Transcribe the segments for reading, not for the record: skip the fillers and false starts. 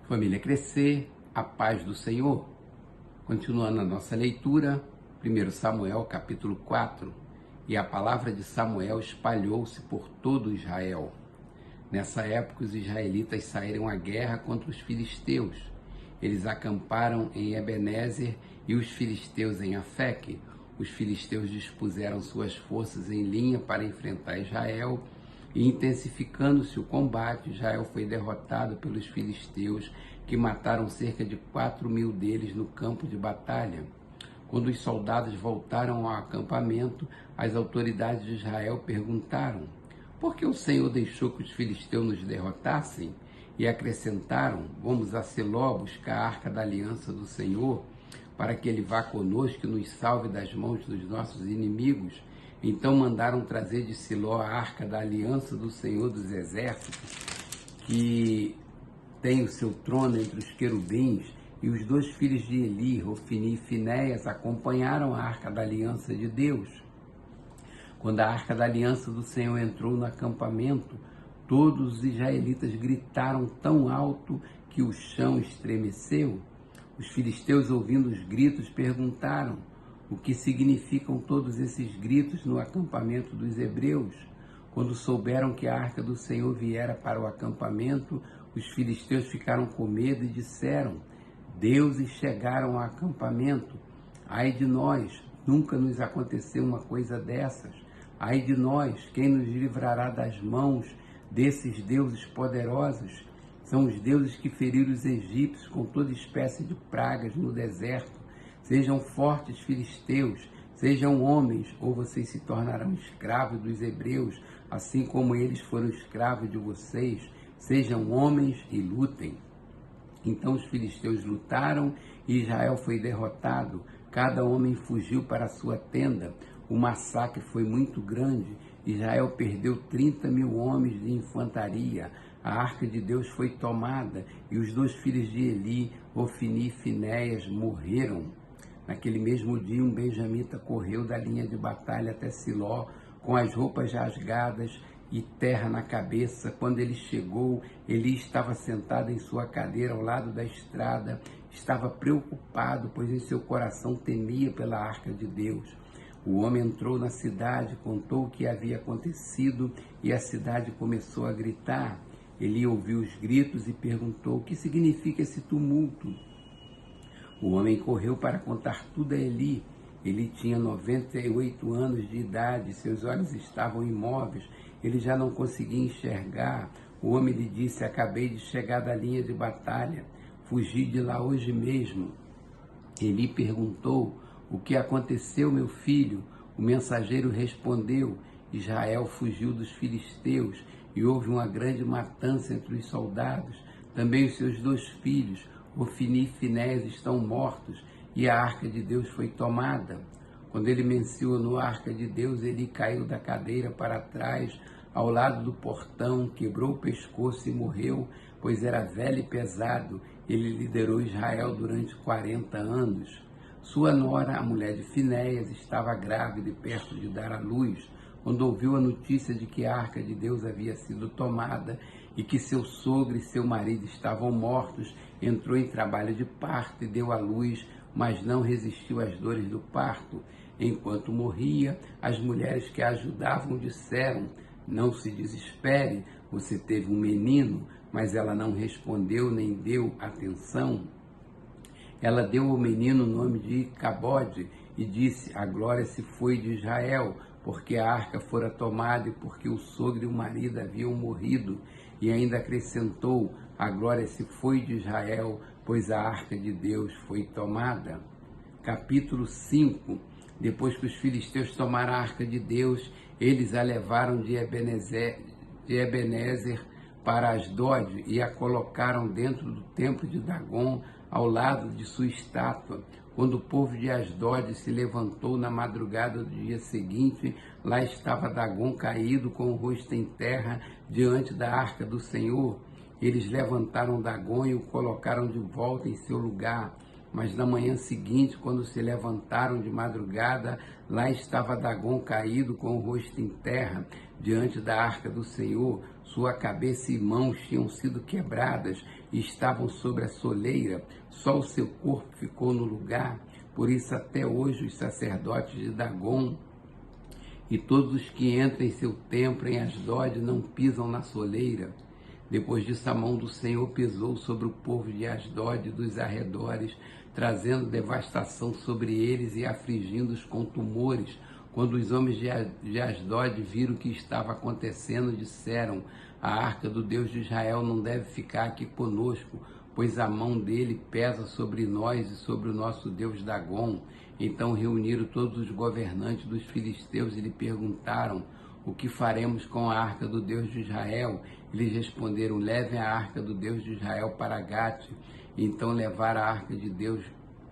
Família Crescer, a paz do Senhor. Continuando a nossa leitura, 1 Samuel capítulo 4. E a palavra de Samuel espalhou-se por todo Israel. Nessa época os israelitas saíram à guerra contra os filisteus. Eles acamparam em Ebenezer e os filisteus em Afeque. Os filisteus dispuseram suas forças em linha para enfrentar Israel, e intensificando-se o combate, Israel foi derrotado pelos filisteus, que mataram cerca de 4.000 deles no campo de batalha. Quando os soldados voltaram ao acampamento, as autoridades de Israel perguntaram: por que o Senhor deixou que os filisteus nos derrotassem? E acrescentaram: vamos a Siló buscar a arca da aliança do Senhor, para que ele vá conosco e nos salve das mãos dos nossos inimigos. Então mandaram trazer de Siló a arca da aliança do Senhor dos Exércitos, que tem o seu trono entre os querubins, e os 2 filhos de Eli, Ofni e Finéias, acompanharam a arca da aliança de Deus. Quando a arca da aliança do Senhor entrou no acampamento, todos os israelitas gritaram tão alto que o chão estremeceu. Os filisteus, ouvindo os gritos, perguntaram: o que significam todos esses gritos no acampamento dos hebreus? Quando souberam que a arca do Senhor viera para o acampamento, os filisteus ficaram com medo e disseram: deuses chegaram ao acampamento. Ai de nós, nunca nos aconteceu uma coisa dessas. Ai de nós, quem nos livrará das mãos desses deuses poderosos? São os deuses que feriram os egípcios com toda espécie de pragas no deserto. Sejam fortes, filisteus, sejam homens, ou vocês se tornarão escravos dos hebreus, assim como eles foram escravos de vocês. Sejam homens e lutem. Então os filisteus lutaram e Israel foi derrotado. Cada homem fugiu para a sua tenda. O massacre foi muito grande. Israel perdeu 30.000 homens de infantaria. A arca de Deus foi tomada e os 2 filhos de Eli, Ofni e Finéias, morreram. Naquele mesmo dia, um benjamita correu da linha de batalha até Siló, com as roupas rasgadas e terra na cabeça. Quando ele chegou, Eli estava sentado em sua cadeira ao lado da estrada. Estava preocupado, pois em seu coração temia pela arca de Deus. O homem entrou na cidade, contou o que havia acontecido e a cidade começou a gritar. Eli ouviu os gritos e perguntou: o que significa esse tumulto? O homem correu para contar tudo a Eli. Ele tinha 98 anos de idade, seus olhos estavam imóveis, ele já não conseguia enxergar. O homem lhe disse: acabei de chegar da linha de batalha, fugi de lá hoje mesmo. Eli perguntou: o que aconteceu, meu filho? O mensageiro respondeu: Israel fugiu dos filisteus e houve uma grande matança entre os soldados. Também os seus 2 filhos, Ofni e Finéias, estão mortos e a arca de Deus foi tomada. Quando ele mencionou a arca de Deus, ele caiu da cadeira para trás, ao lado do portão, quebrou o pescoço e morreu, pois era velho e pesado. Ele liderou Israel durante 40 anos. Sua nora, a mulher de Finéias, estava grávida e perto de dar à luz. Quando ouviu a notícia de que a arca de Deus havia sido tomada e que seu sogro e seu marido estavam mortos, entrou em trabalho de parto e deu à luz, mas não resistiu às dores do parto. Enquanto morria, as mulheres que a ajudavam disseram: não se desespere, você teve um menino. Mas ela não respondeu nem deu atenção. Ela deu ao menino o nome de Icabode e disse: a glória se foi de Israel, porque a arca fora tomada e porque o sogro e o marido haviam morrido. E ainda acrescentou: a glória se foi de Israel, pois a arca de Deus foi tomada. Capítulo 5. Depois que os filisteus tomaram a arca de Deus, eles a levaram de Ebenezer para Asdod e a colocaram dentro do templo de Dagon, ao lado de sua estátua. Quando o povo de Asdod se levantou na madrugada do dia seguinte, lá estava Dagon caído com o rosto em terra diante da arca do Senhor. Eles levantaram Dagon e o colocaram de volta em seu lugar, Mas na manhã seguinte, quando se levantaram de madrugada, lá estava Dagom caído com o rosto em terra, diante da arca do Senhor. Sua cabeça e mãos tinham sido quebradas e estavam sobre a soleira, só o seu corpo ficou no lugar. Por isso até hoje os sacerdotes de Dagom e todos os que entram em seu templo em Asdod não pisam na soleira. Depois disso, a mão do Senhor pesou sobre o povo de Asdod e dos arredores, trazendo devastação sobre eles e afligindo-os com tumores. Quando os homens de Asdod viram o que estava acontecendo, disseram: a arca do Deus de Israel não deve ficar aqui conosco, pois a mão dele pesa sobre nós e sobre o nosso Deus Dagom. Então reuniram todos os governantes dos filisteus e lhe perguntaram: o que faremos com a arca do Deus de Israel? Eles responderam: levem a arca do Deus de Israel para Gate. Então levaram a arca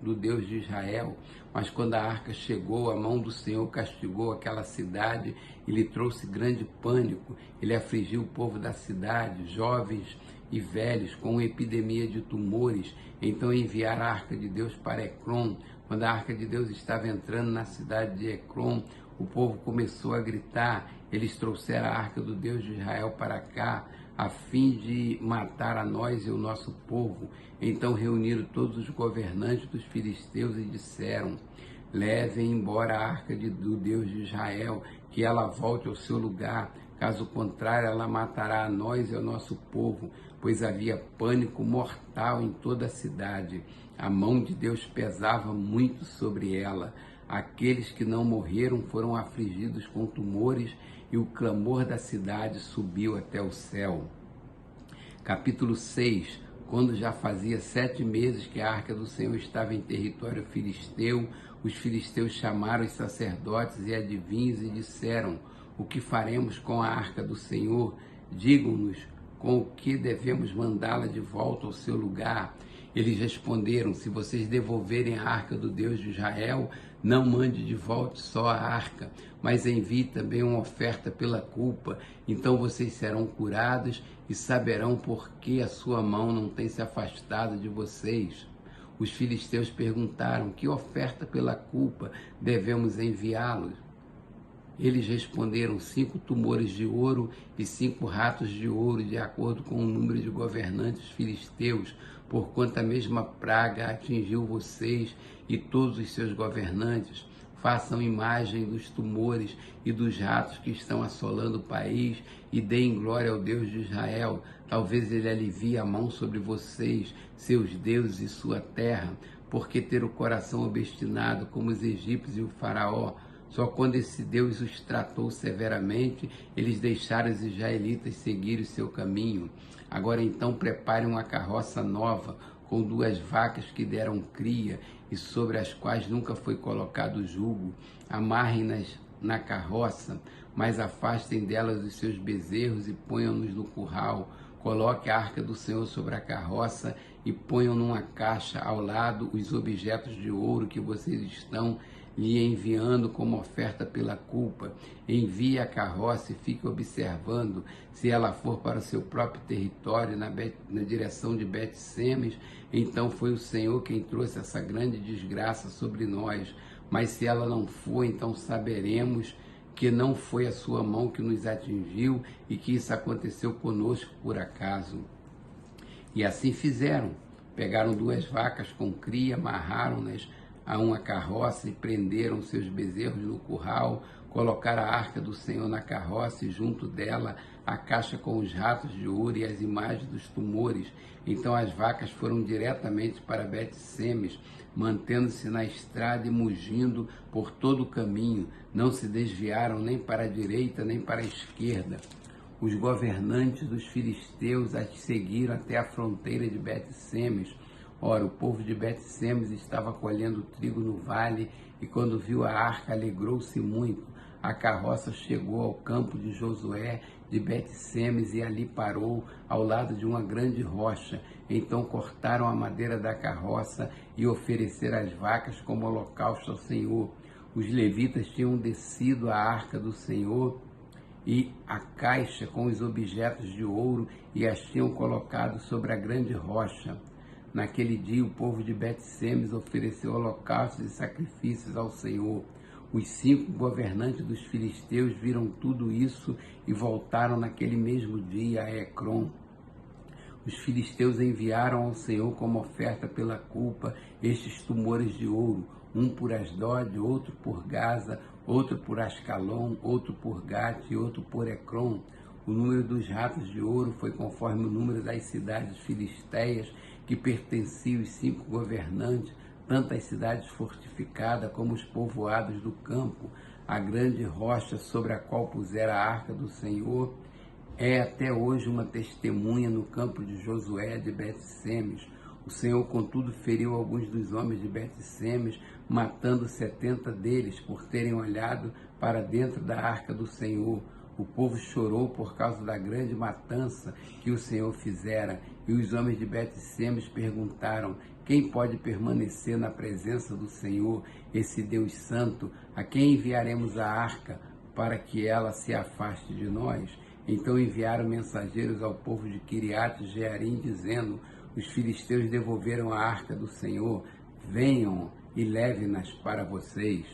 do Deus de Israel. Mas quando a arca chegou, a mão do Senhor castigou aquela cidade e lhe trouxe grande pânico. Ele afligiu o povo da cidade, jovens e velhos, com uma epidemia de tumores. Então enviaram a arca de Deus para Ecrom. Quando a arca de Deus estava entrando na cidade de Ecrom, o povo começou a gritar. Eles trouxeram a arca do Deus de Israel para cá, a fim de matar a nós e o nosso povo. Então reuniram todos os governantes dos filisteus e disseram: levem embora a arca do Deus de Israel, que ela volte ao seu lugar. Caso contrário, ela matará a nós e ao nosso povo, pois havia pânico mortal em toda a cidade. A mão de Deus pesava muito sobre ela. Aqueles que não morreram foram afligidos com tumores e o clamor da cidade subiu até o céu. Capítulo 6. Quando já fazia 7 meses que a arca do Senhor estava em território filisteu, os filisteus chamaram os sacerdotes e adivinhos e disseram: o que faremos com a arca do Senhor? Digam-nos com o que devemos mandá-la de volta ao seu lugar. Eles responderam: se vocês devolverem a arca do Deus de Israel, não mande de volta só a arca, mas envie também uma oferta pela culpa. Então vocês serão curados e saberão por que a sua mão não tem se afastado de vocês. Os filisteus perguntaram: que oferta pela culpa devemos enviá-los? Eles responderam: 5 tumores de ouro e 5 ratos de ouro, de acordo com o número de governantes filisteus, porquanto a mesma praga atingiu vocês e todos os seus governantes. Façam imagem dos tumores e dos ratos que estão assolando o país e deem glória ao Deus de Israel. Talvez ele alivie a mão sobre vocês, seus deuses e sua terra, porque ter o coração obstinado como os egípcios e o faraó. Só quando esse Deus os tratou severamente, eles deixaram os israelitas seguir o seu caminho. Agora então preparem uma carroça nova, com 2 vacas que deram cria e sobre as quais nunca foi colocado jugo. Amarrem-nas na carroça, mas afastem delas os seus bezerros e ponham-nos no curral. Coloque a arca do Senhor sobre a carroça e ponham numa caixa ao lado os objetos de ouro que vocês estão lhe enviando como oferta pela culpa. Envie a carroça e fique observando. Se ela for para o seu próprio território, na direção de Bet-Semes, então foi o Senhor quem trouxe essa grande desgraça sobre nós. Mas se ela não for, então saberemos que não foi a sua mão que nos atingiu e que isso aconteceu conosco por acaso. E assim fizeram. Pegaram 2 vacas com cria, amarraram-nas a uma carroça e prenderam seus bezerros no curral, colocaram a arca do Senhor na carroça e junto dela a caixa com os ratos de ouro e as imagens dos tumores. Então as vacas foram diretamente para Bet-Semes, mantendo-se na estrada e mugindo por todo o caminho. Não se desviaram nem para a direita nem para a esquerda. Os governantes dos filisteus as seguiram até a fronteira de Bet-Semes. Ora, o povo de Bet-Semes estava colhendo trigo no vale e quando viu a arca alegrou-se muito. A carroça chegou ao campo de Josué de Bet-Semes e ali parou ao lado de uma grande rocha. Então cortaram a madeira da carroça e ofereceram as vacas como holocausto ao Senhor. Os levitas tinham descido a arca do Senhor e a caixa com os objetos de ouro e as tinham colocado sobre a grande rocha. Naquele dia o povo de Bet-Semes ofereceu holocaustos e sacrifícios ao Senhor. Os 5 governantes dos filisteus viram tudo isso e voltaram naquele mesmo dia a Ecrom. Os filisteus enviaram ao Senhor como oferta pela culpa estes tumores de ouro, um por Asdod, outro por Gaza, outro por Ascalon, outro por Gate e outro por Ecrom. O número dos ratos de ouro foi conforme o número das cidades filisteias que pertenciam aos 5 governantes, tanto as cidades fortificadas como os povoados do campo. A grande rocha sobre a qual pusera a arca do Senhor é até hoje uma testemunha no campo de Josué de Bet-Semes. O Senhor, contudo, feriu alguns dos homens de Bet-Semes, matando 70 deles por terem olhado para dentro da arca do Senhor. O povo chorou por causa da grande matança que o Senhor fizera, e os homens de Bet-Semes perguntaram: quem pode permanecer na presença do Senhor, esse Deus santo? A quem enviaremos a arca para que ela se afaste de nós? Então enviaram mensageiros ao povo de Quiriate Jearim, dizendo: os filisteus devolveram a arca do Senhor, venham e levem-nas para vocês.